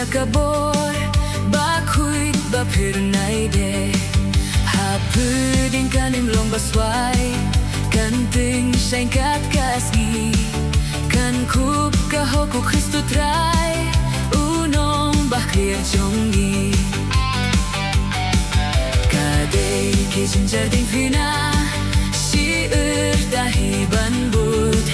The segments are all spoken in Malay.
Kabor bakhuit ba phirnai de hapudin kanim long baswai kan ting shain kat kasgi kan kup ka hoku Kristu trai unong bakhir jongi kadei ki jinjarding vina si dahi banbud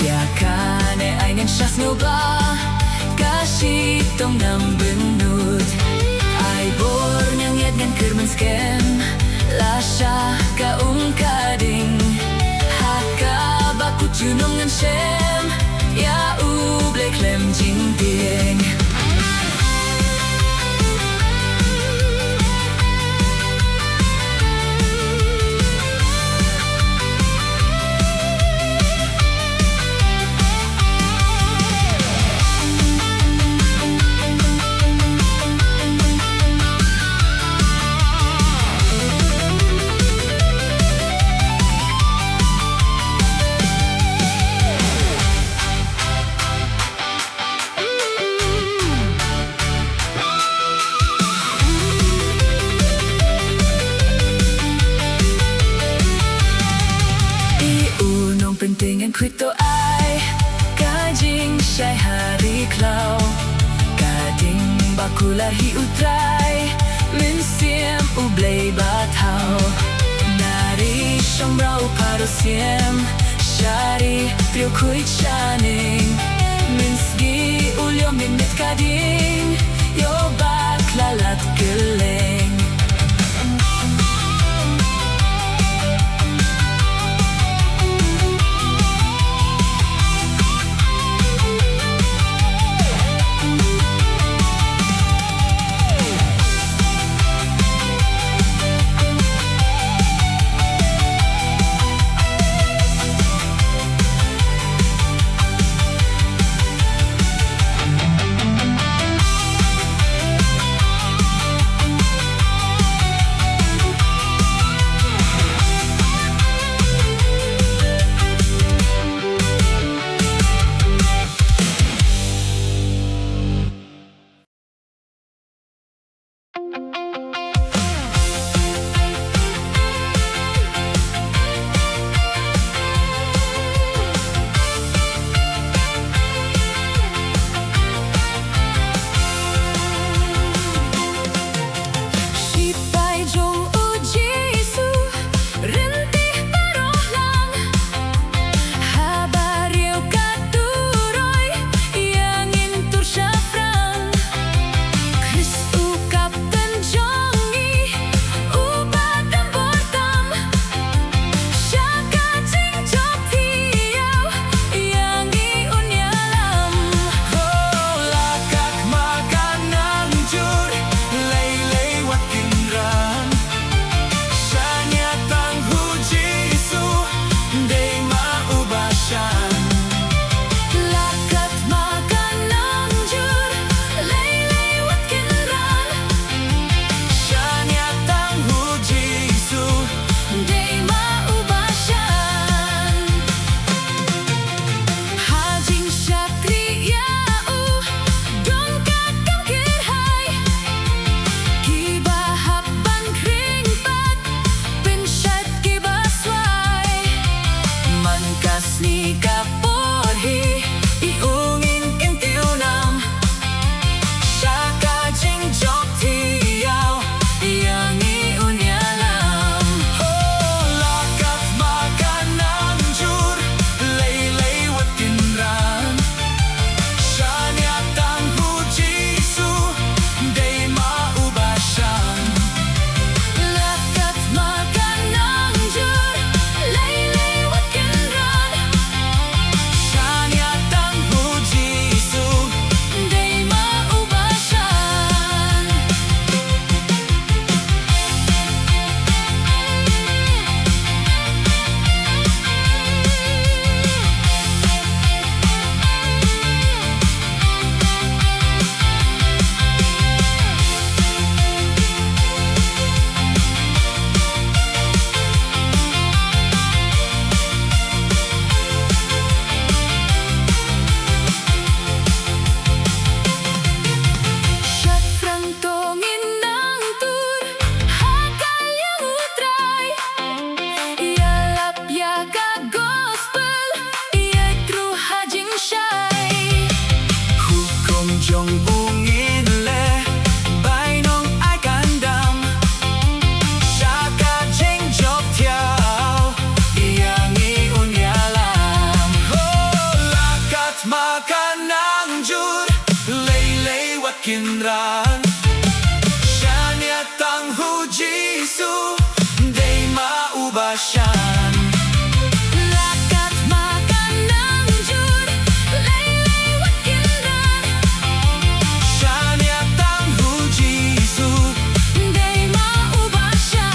ya kane ainen shas ba kasitong nam benut ay bor nyang yad ngan kermen skem lasha ka kading haka baku junong ngan shem ya uble klem jing ding pentingan kuito ai kajing syai hari klau kading bakula hi utrai min siem ublei bathau nari shombrau paro siem shari trio kuit shaning min ski ulyo min mit kading yo baklalat geleng makanang jud Laylay wat kinran Shania tanghu Jisu Day maubasyan Lakat makanang jud Laylay wat kinran Shania tanghu Jisu Day maubasyan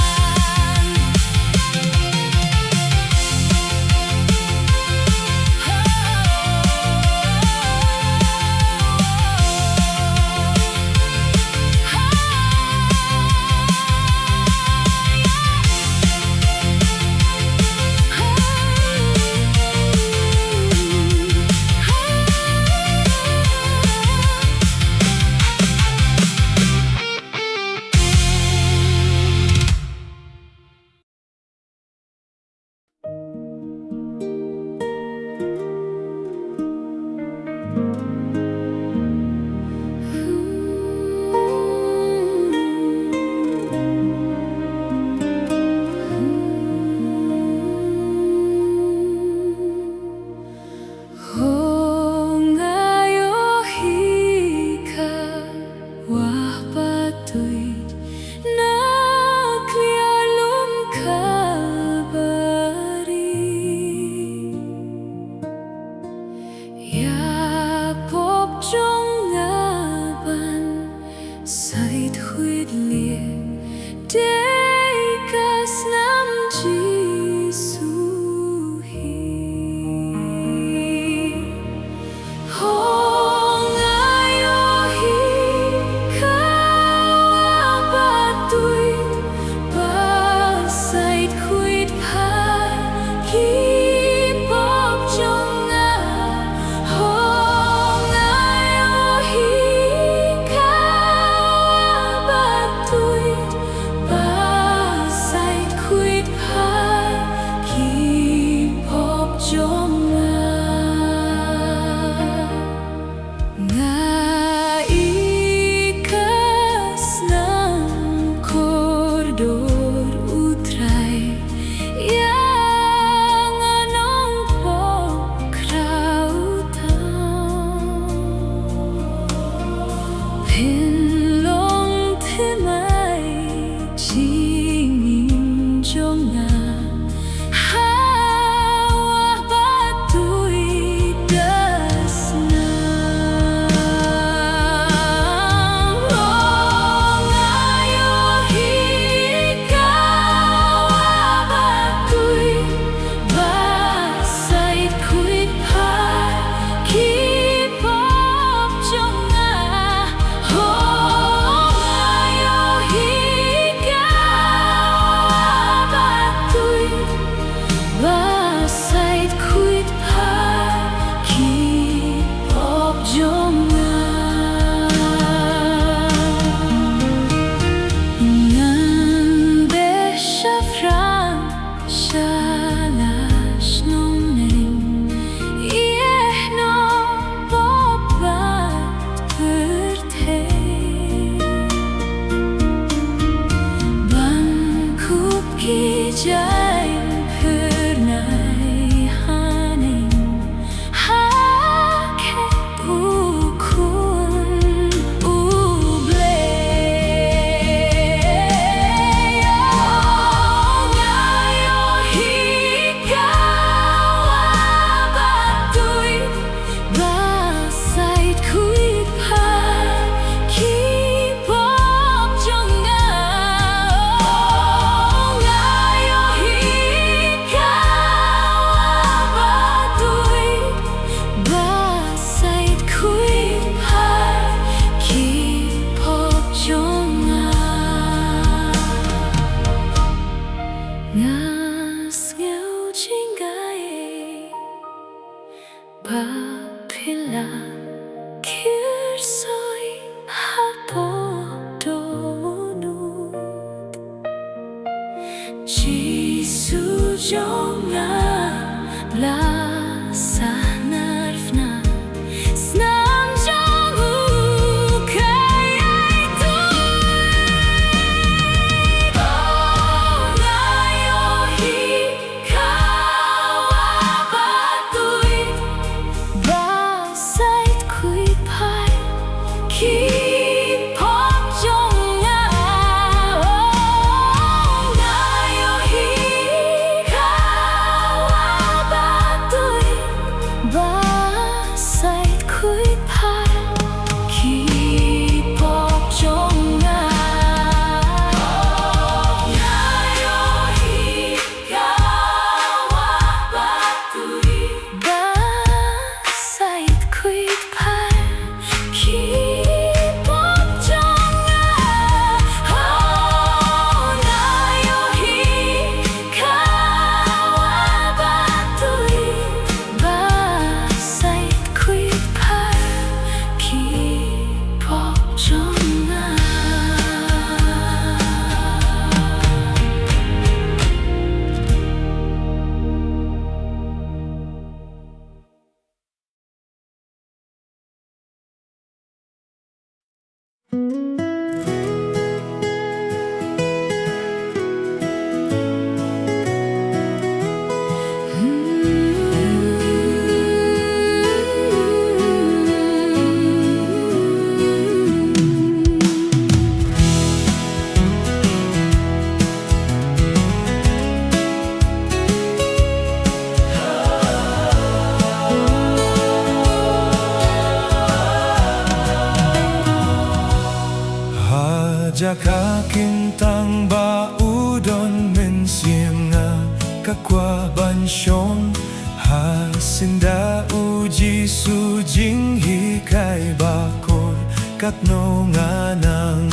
Jaka kintang ba udon men siem nga kakwa bansyong hasinda uji sujing hikay bakor katno nga nang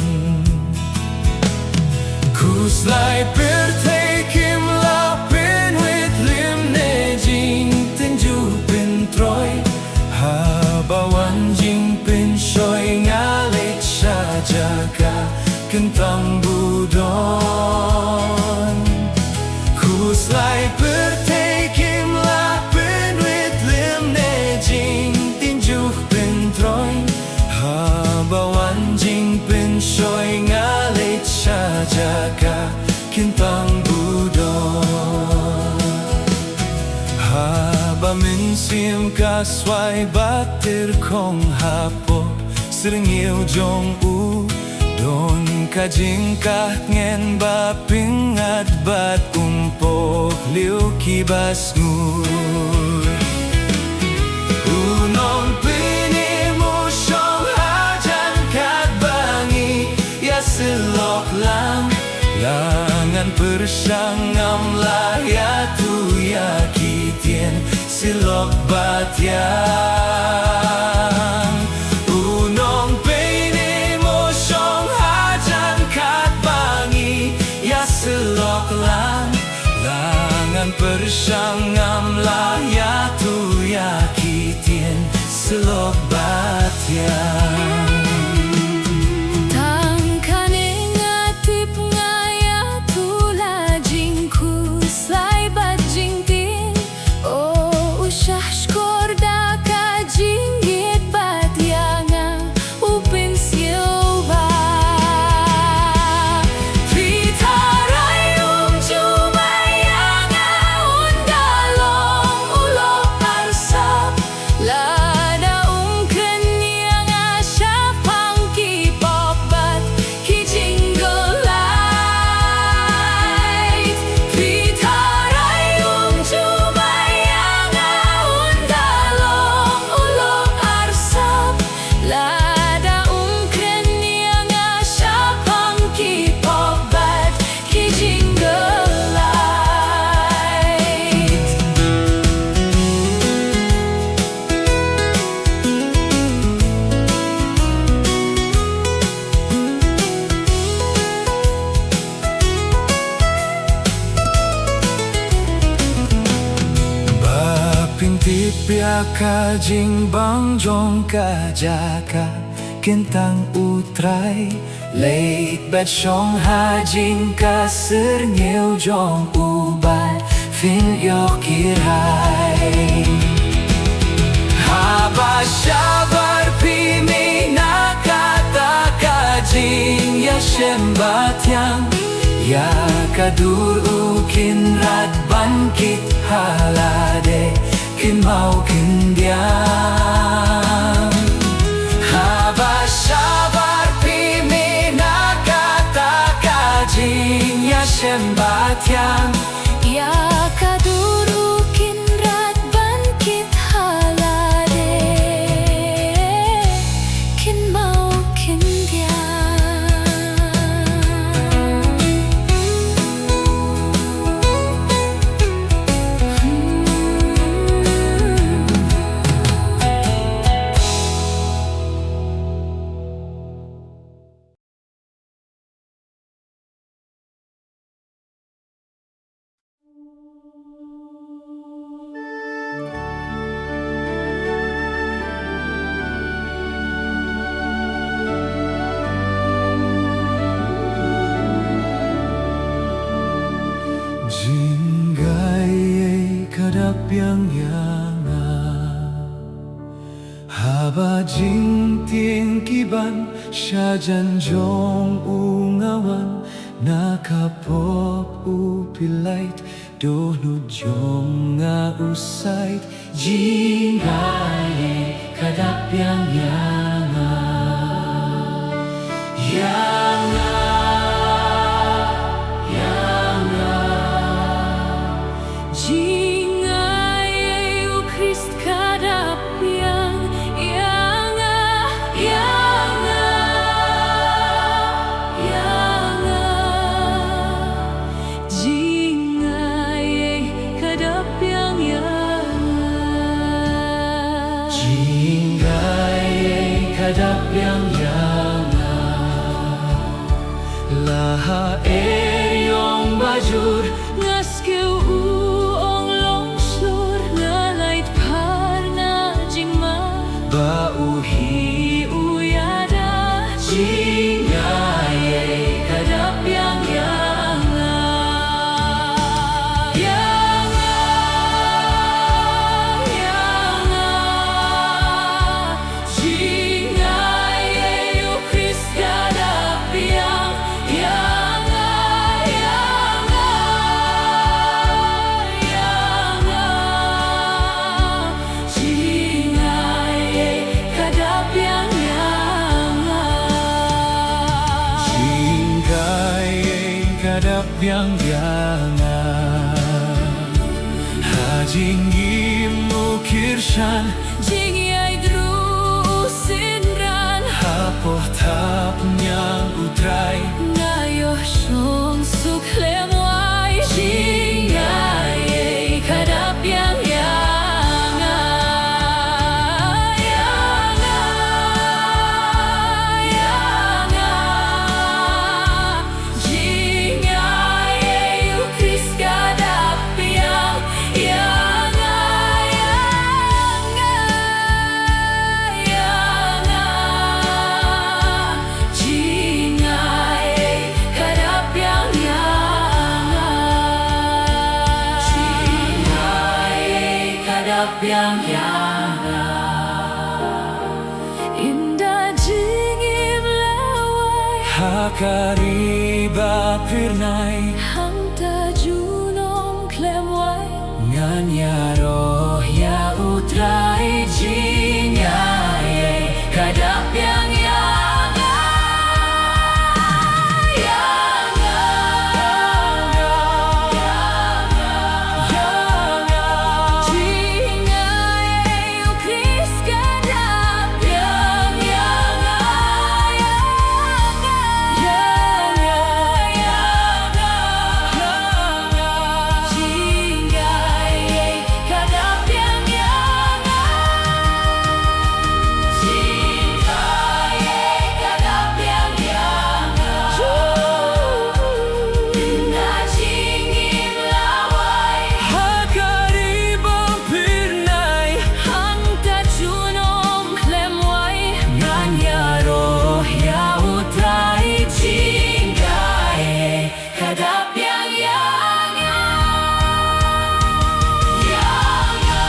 kuslay pertay kim lapin with lim ne jing tinju pintroy habawan jing pinshoy ngalit siya jaga kentang budon kuslay pertay kim lapin with lim ne jing tinju pintroy habawan jing pinshoy ngalit siya jaga kintang budon haba minsim kasway batir kong hapo seringiw jong u don kajingkah ngen bapingat bat umpok liu kibas ngur unong pinimo syong hajan kat bangi ya selok lang langan persyangam lah ya tu ya kitien silok batyang unong pinimo syong hajan kat bangi ya selok lang langan persyangam lah ya tu ya kitien silok batyang Piaka jing bang jong ka jaka kentang utrai late bat syong ha jing ka serngeu jong ubat fin yok kirai haba syabar pimi nakata ka jing ya syembatyang ya kadur ukin rat bangkit halade kin mau kin diam haba syabar pimi nakata kajing ya syembatyang ya kaduru kin rat bangkit halade kin mau kin diam Yanga haba jing tien kiban syajan jong ungawan nakapop upilait dohnu jong nga usait jing gaye kadap yang yanga kadabyang-yanga laha eryong bajur Ngaskiw uong longsur Nalait par na jingma bauhi Uyada jingaye kadabyang-yanga Yanga Yanga Jingaye ukris kadabyang Yanga Yanga Yanga Jingaye kadabyang-yanga jingaye kadabyang-yanga hajingim mukirsan Jingyay drusinran hapoh tapnyang utray Ngayoh syong suklemway Jingaye kadabyang-yanga Yanga Yanga Jingaye ukris kadabyang Yanga Yanga Yanga Jingaye kadabyang-yanga Jingaye kadabyang-yanga Indah jingim laway hakariba pirnay Hangta junong klemway nganyaro ya utray jingaye kadabyang-yanga Yanga Jingaye ukris kadabyang-yanga Jingaye kadabyang-yanga Jingaye kadabyang-yanga Indah jingim laway hakariba pirnay Hangta junong klemway nganyaro ya utray jingaye kadabyang-yanga Yanga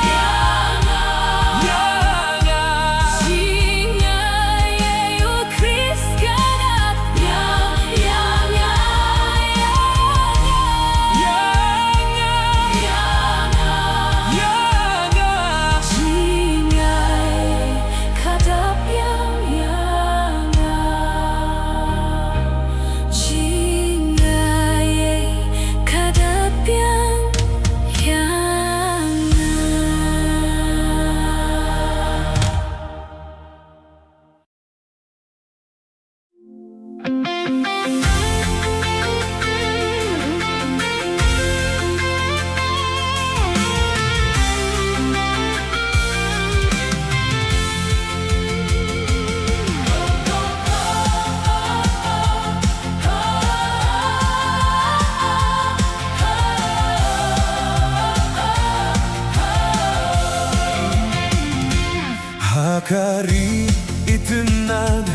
yanga Jingaye ukris kadabyang-yanga yanga Jingaye kadabyang-yanga Jingaye kadabyang-yanga hakari itenad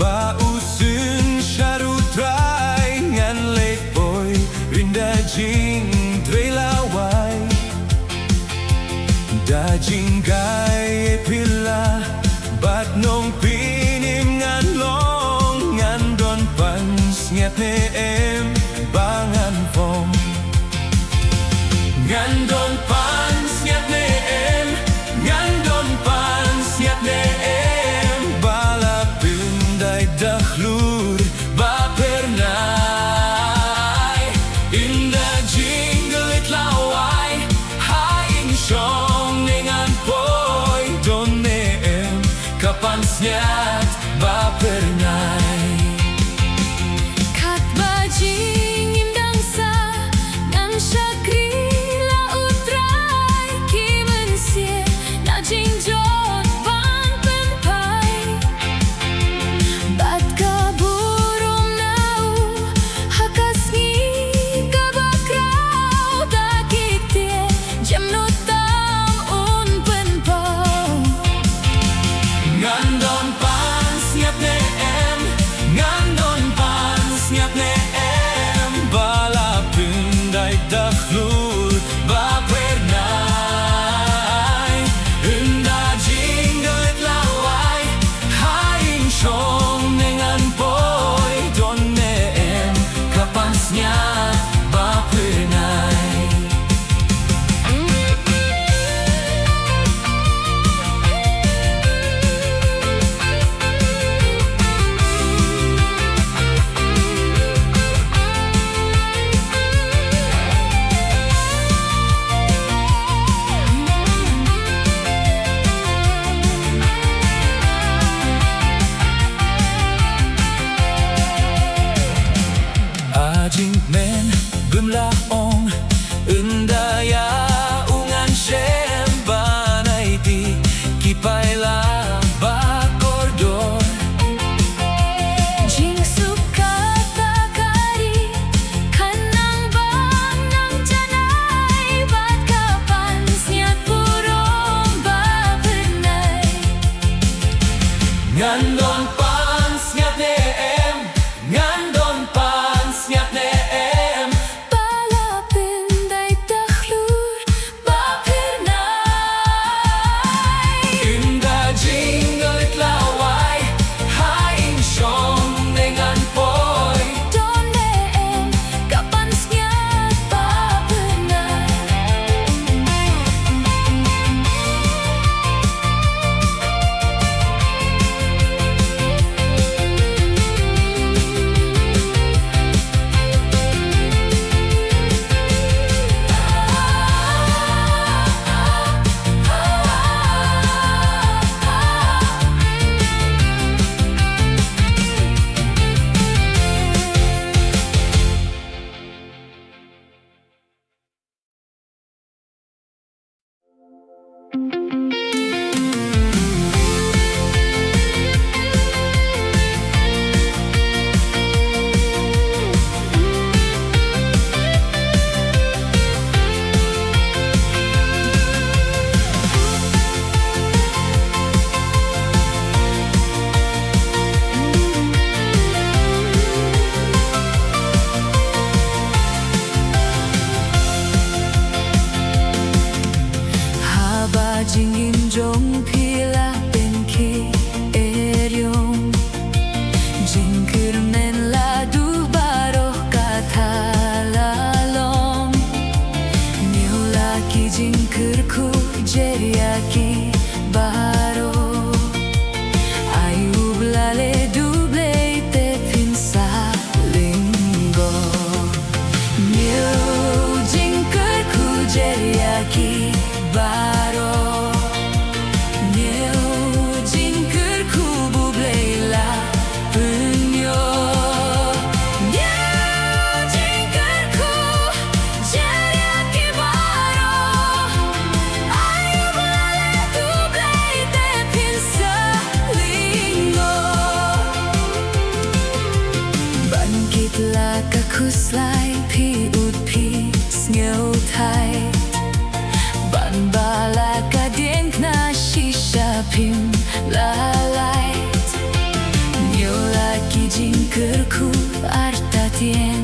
bausun syarutray ngan lepoy rindajing dwelaway dajing gaye pila bat nong pinim ngan long ngan don pans nget neem bangan vom ngan don pans nget neem ngan don pans nget neem bala pindai dakhlur ba pernay indah jinglet laway haing syong ningan poy don neem kapans nyat ba pernay Kat baj Ngandon pans ngat neem, ngandon pans ngat neem. Balapin day takhlur bapirnay. Inda jingle itlaway, haing siyong nengan poy. Doneem kapans ngat bapirnay. Jingin jong pila penki eryong jingkir men ladu baroh katalalom niulaki jingkirku jeriaki baro ayub lale duble te pinsa linggo niu jingkirku jeriaki baro kuslay pi ut pi sngew thai ban bala ka dien kna shisha pim la light nyo la ki jingkerku arta tien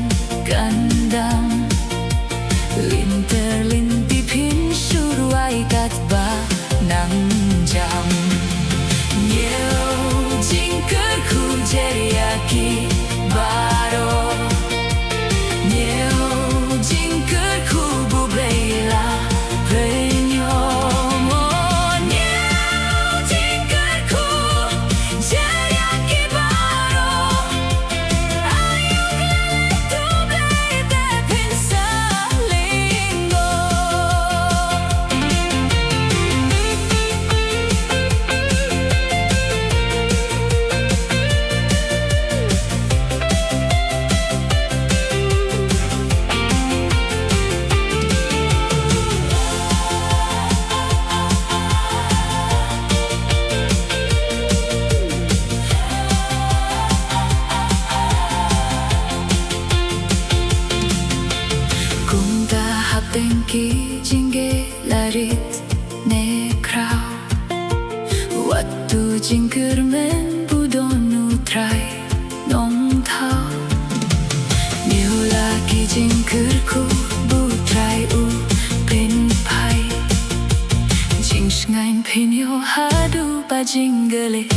kandam linter linti pin suruai kat ba nang jam nyo jingkerku jeriaki baro Tenki jingge larit ne krau Waktu jingker men budonu trai nong tau Niu lagi jingkerku bu trai u pen pai Jing shngain pen yo hadu ba jingle